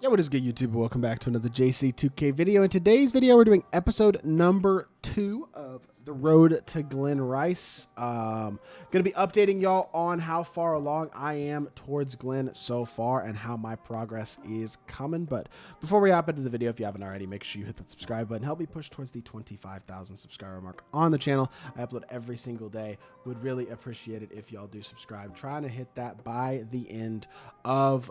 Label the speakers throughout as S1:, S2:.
S1: Yo, what is good, YouTube? Welcome back to another JC2K video. In today's video, we're doing episode number 2 of the road to Glen Rice. Going to be updating y'all on how far along I am towards Glen so far and how my progress is coming. But before we hop into the video, if you haven't already, make sure you hit that subscribe button. Help me push towards the 25,000 subscriber mark on the channel. I upload every single day. Would really appreciate it if y'all do subscribe. Trying to hit that by the end of,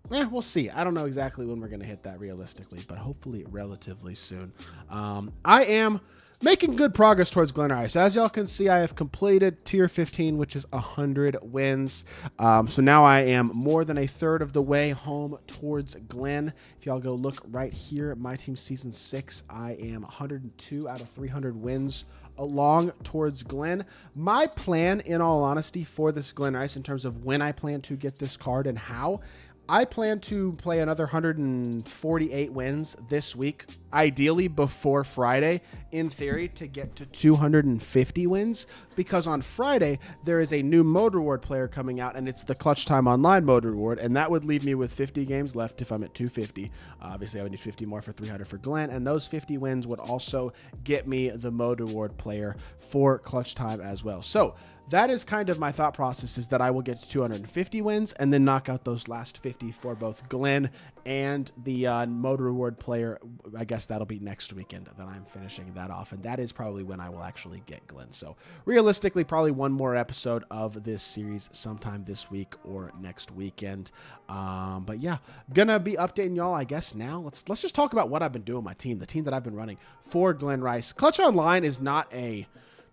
S1: we'll see. I don't know exactly when we're going to hit that realistically, but hopefully relatively soon. I am making good progress towards Glen Rice. As y'all can see, I have completed tier 15, which is 100 wins. So now I am more than a third of the way home towards Glen. If y'all go look right here, my team season 6, I am 102 out of 300 wins along towards Glen. My plan, in all honesty, for this Glen Rice in terms of when I plan to get this card and how, I plan to play another 148 wins this week, ideally before Friday, in theory, to get to 250 wins, because on Friday, there is a new mode reward player coming out, and it's the Clutch Time Online mode reward, and that would leave me with 50 games left if I'm at 250. Obviously, I would need 50 more for 300 for Glen, and those 50 wins would also get me the mode reward player for Clutch Time as well. So that is kind of my thought process, is that I will get to 250 wins and then knock out those last 50 for both Glen and the mode reward player. I guess that'll be next weekend that I'm finishing that off, and that is probably when I will actually get Glen. So realistically, probably one more episode of this series sometime this week or next weekend. But yeah, gonna be updating y'all, I guess. Now let's just talk about what I've been doing with my team, the team that I've been running for Glen Rice. Clutch Online is not a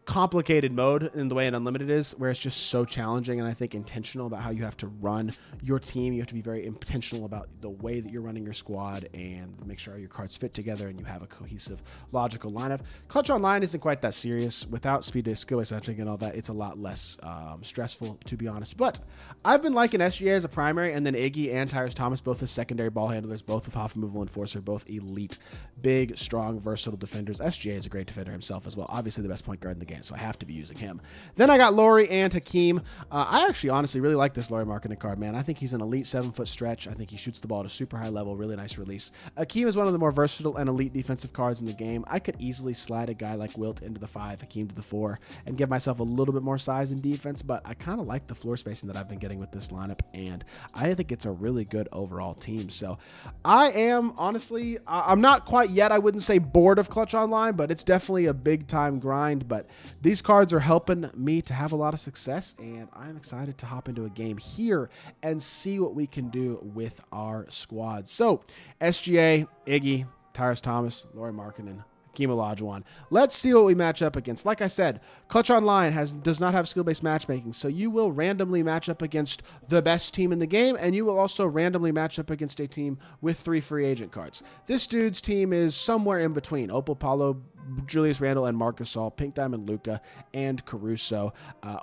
S1: complicated mode in the way an unlimited is, where it's just so challenging and I think intentional about how you have to run your team. You have to be very intentional about the way that you're running your squad and make sure all your cards fit together and you have a cohesive, logical lineup. Clutch Online isn't quite that serious. Without speed-based, skill-based matching and all that, it's a lot less stressful, to be honest. But I've been liking SGA as a primary, and then Iggy and Tyrus Thomas both as secondary ball handlers, both with Hoff Removal Enforcer, both elite, big, strong, versatile defenders. SGA is a great defender himself as well. Obviously the best point guard in the game, so I have to be using him. Then I got Laurie and Hakeem. I actually honestly really like this Laurie marketing card, man. I think he's an elite 7-foot stretch. I think he shoots the ball at a super high level, really nice release. Hakeem is one of the more versatile and elite defensive cards in the game. I could easily slide a guy like Wilt into the 5, Hakeem to the 4, and give myself a little bit more size and defense, but I kind of like the floor spacing that I've been getting with this lineup, and I think it's a really good overall team. So I am honestly, I'm not quite yet, I wouldn't say bored of Clutch Online, but it's definitely a big time grind. But these cards are helping me to have a lot of success, and I'm excited to hop into a game here and see what we can do with our squad. So SGA, Iggy, Tyrus Thomas, Laurie Markkinen, Hakeem Olajuwon. Let's see what we match up against. Like I said, Clutch Online does not have skill-based matchmaking, so you will randomly match up against the best team in the game, and you will also randomly match up against a team with 3 free agent cards. This dude's team is somewhere in between Opal Paulo, Julius Randle, and Marcus Gasol, Pink Diamond Luka, and Caruso.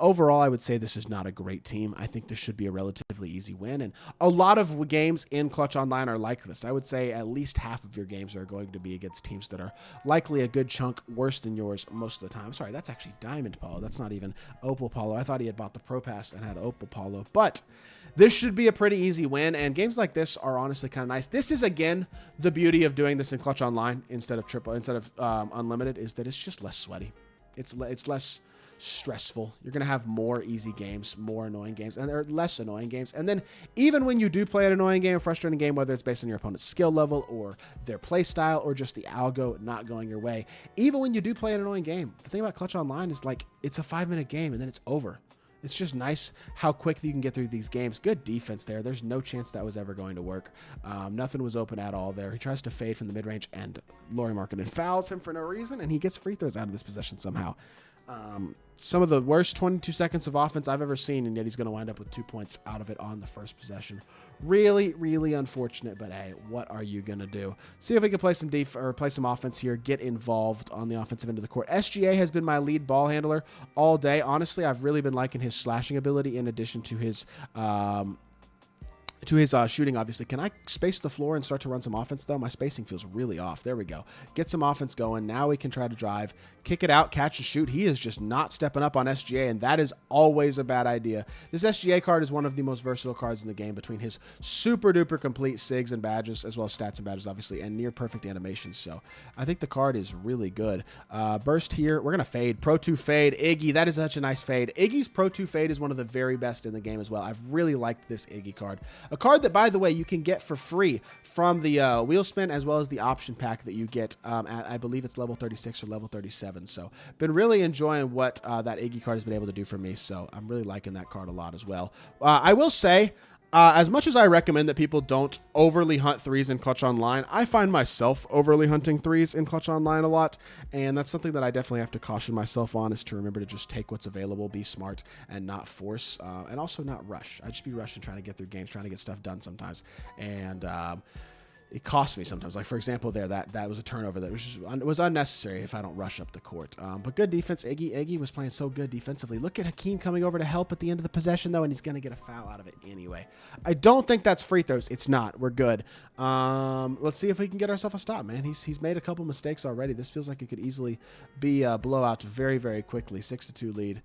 S1: Overall, I would say this is not a great team. I think this should be a relatively easy win, and a lot of games in Clutch Online are like this. I would say at least half of your games are going to be against teams that are likely a good chunk worse than yours most of the time. Sorry, that's actually Diamond Paulo. That's not even Opal Paulo. I thought he had bought the Pro Pass and had Opal Paulo, but this should be a pretty easy win, and games like this are honestly kind of nice. This is, again, the beauty of doing this in Clutch Online instead of Unlimited, is that it's just less sweaty. It's less stressful. You're going to have more easy games, more annoying games, and there are less annoying games. And then even when you do play an annoying game, a frustrating game, whether it's based on your opponent's skill level or their play style or just the algo not going your way, even when you do play an annoying game, the thing about Clutch Online is, like, it's a 5-minute game and then it's over. It's just nice how quick you can get through these games. Good defense there. There's no chance that was ever going to work. Nothing was open at all there. He tries to fade from the mid-range, and Laurie Markkinen fouls him for no reason, and he gets free throws out of this possession somehow. Some of the worst 22 seconds of offense I've ever seen, and yet he's going to wind up with 2 points out of it on the first possession. Really, really unfortunate, but hey, what are you going to do? See if we can play some play some offense here, get involved on the offensive end of the court. SGA has been my lead ball handler all day. Honestly, I've really been liking his slashing ability in addition to his to his shooting, obviously. Can I space the floor and start to run some offense, though? My spacing feels really off. There we go. Get some offense going. Now we can try to drive, kick it out, catch and shoot. He is just not stepping up on SGA, and that is always a bad idea. This SGA card is one of the most versatile cards in the game between his super-duper complete SIGs and badges, as well as stats and badges, obviously, and near-perfect animations. So I think the card is really good. Burst here. We're going to fade. Pro 2 fade. Iggy. That is such a nice fade. Iggy's Pro 2 fade is one of the very best in the game as well. I've really liked this Iggy card. A card that, by the way, you can get for free from the wheel spin as well as the option pack that you get at, I believe it's level 36 or level 37. So been really enjoying what that Iggy card has been able to do for me. So I'm really liking that card a lot as well. I will say, as much as I recommend that people don't overly hunt threes in Clutch Online, I find myself overly hunting threes in Clutch Online a lot, and that's something that I definitely have to caution myself on, is to remember to just take what's available, be smart, and not force, and also not rush. I just be rushing, trying to get through games, trying to get stuff done sometimes, and it costs me sometimes. Like, for example, there, that was a turnover that was unnecessary if I don't rush up the court. But good defense. Iggy was playing so good defensively. Look at Hakeem coming over to help at the end of the possession, though, and he's going to get a foul out of it anyway. I don't think that's free throws. It's not. We're good. Let's see if we can get ourselves a stop, man. He's made a couple mistakes already. This feels like it could easily be a blowout very, very quickly. 6-2 lead.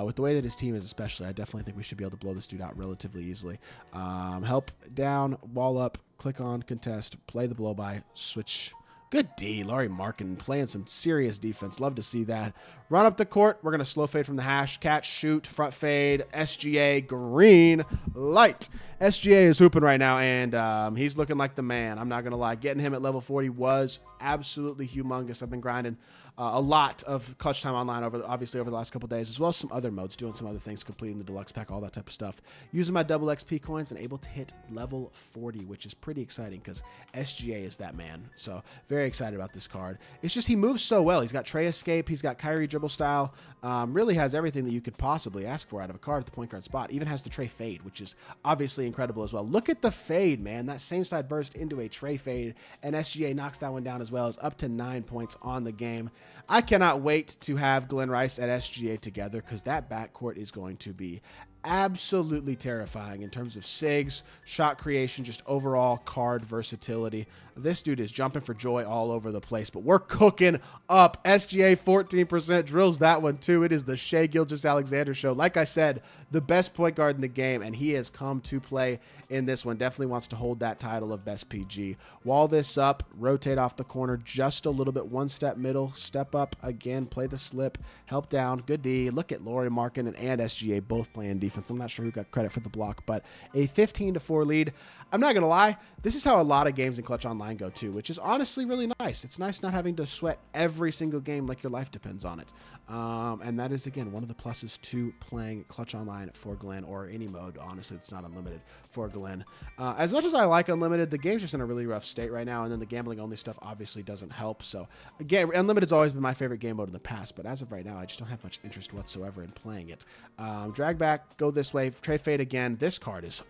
S1: With the way that his team is, especially, I definitely think we should be able to blow this dude out relatively easily. Help down, wall up, click on, contest, play the blow by, switch. Good D. Lauri Markkanen playing some serious defense. Love to see that. Run up the court. We're going to slow fade from the hash. Catch, shoot, front fade. SGA, green light. SGA is hooping right now, and he's looking like the man. I'm not going to lie. Getting him at level 40 was absolutely humongous. I've been grinding a lot of Clutch Time Online obviously over the last couple days, as well as some other modes, doing some other things, completing the deluxe pack, all that type of stuff. Using my double XP coins and able to hit level 40, which is pretty exciting because SGA is that man. So very excited about this card. It's just he moves so well. He's got tray escape. He's got Kyrie dribble style. Really has everything that you could possibly ask for out of a card at the point guard spot. Even has the tray fade, which is obviously incredible as well. Look at the fade, man. That same side burst into a tray fade, and SGA knocks that one down as well. Is up to 9 points on the game. I cannot wait to have Glen Rice at SGA together, because that backcourt is going to be absolutely terrifying in terms of SIGs, shot creation, just overall card versatility. This dude is jumping for joy all over the place, but we're cooking up. SGA 14% drills that one too. It is the Shai Gilgeous-Alexander show. Like I said, the best point guard in the game, and he has come to play in this one. Definitely wants to hold that title of best PG. Wall this up, rotate off the corner just a little bit, one step middle, step up again, play the slip, help down, good D. Look at Lauri Markkanen and SGA both playing defense. I'm not sure who got credit for the block, but a 15-4 lead. I'm not going to lie, this is how a lot of games in Clutch Online go too, which is honestly really nice. It's nice not having to sweat every single game like your life depends on it. And that is, again, one of the pluses to playing Clutch Online for Glen, or any mode, honestly, it's not unlimited for Glen. As much as I like unlimited, the game's just in a really rough state right now, and then the gambling only stuff obviously doesn't help. So again, unlimited's always been my favorite game mode in the past, but as of right now, I just don't have much interest whatsoever in playing it. Drag back, go this way, trade fade again. This card is,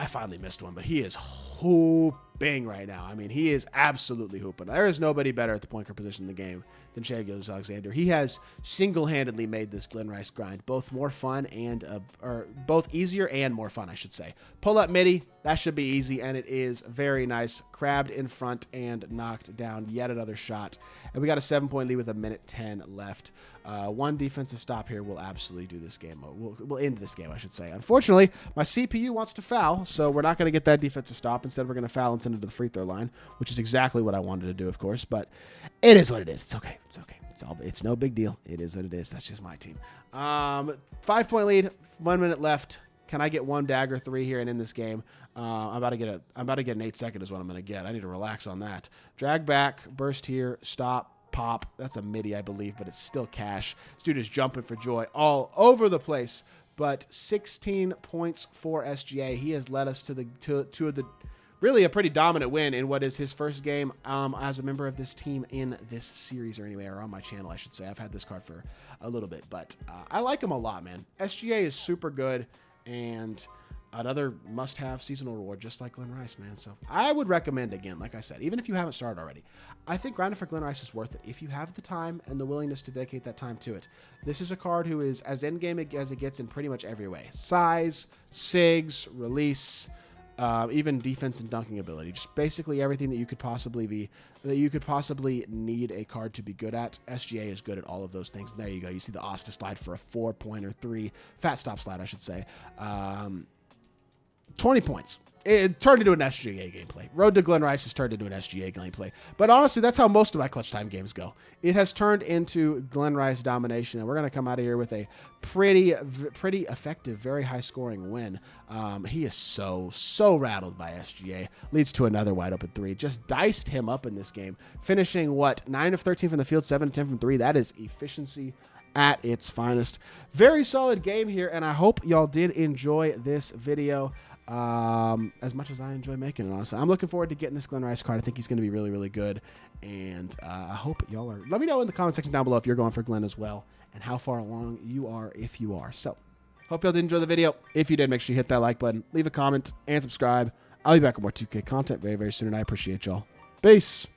S1: I finally missed one, but he is hooping right now. I mean, he is absolutely hooping. There is nobody better at the point guard position in the game than Shai Gilgeous-Alexander. He has single-handedly made this Glen Rice grind both more fun and, or both easier and more fun, I should say. Pull up midi, that should be easy, and it is very nice. Crabbed in front and knocked down yet another shot. And we got a 7-point lead with 1:10 left. One defensive stop here will absolutely do this game. We'll end this game, I should say. Unfortunately, my CPU wants to foul, so we're not going to get that defensive stop. Instead, we're going to foul and send it to the free throw line, which is exactly what I wanted to do, of course. But it is what it is. It's okay. It's okay. It's no big deal. It is what it is. That's just my team. 5-point lead, 1 minute left. Can I get one dagger 3 here and end this game? I'm about to get an 8-second is what I'm going to get. I need to relax on that. Drag back, burst here, stop. Pop. That's a midi, I believe, but it's still cash. This dude is jumping for joy all over the place. But 16 points for SGA. He has led us to the really a pretty dominant win in what is his first game as a member of this team in this series, or anyway, or on my channel, I should say. I've had this card for a little bit, but I like him a lot, man. SGA is super good, and another must-have seasonal reward, just like Glen Rice, man. So I would recommend, again, like I said, even if you haven't started already, I think grinding for Glen Rice is worth it if you have the time and the willingness to dedicate that time to it. This is a card who is as endgame as it gets in pretty much every way: size, sigs, release, even defense and dunking ability. Just basically everything that you could possibly need a card to be good at. SGA is good at all of those things. And there you go. You see the Asta slide for a 4-pointer, 3 fat stop slide, I should say. 20 points. It turned into an SGA gameplay. Road to Glen Rice has turned into an SGA gameplay. But honestly, that's how most of my clutch time games go. It has turned into Glen Rice domination, and we're going to come out of here with a pretty effective, very high-scoring win. He is so rattled by SGA. Leads to another wide-open 3. Just diced him up in this game, finishing, 9 of 13 from the field, 7 of 10 from 3. That is efficiency at its finest. Very solid game here, and I hope y'all did enjoy this video as much as I enjoy making it, honestly. I'm looking forward to getting this Glen Rice card. I think he's going to be really good, and I hope y'all are. Let me know in the comment section down below if you're going for Glen as well, and how far along you are if you are. So hope y'all did enjoy the video. If you did, make sure you hit that like button, leave a comment, and subscribe. I'll be back with more 2K content very soon, and I appreciate y'all. Peace.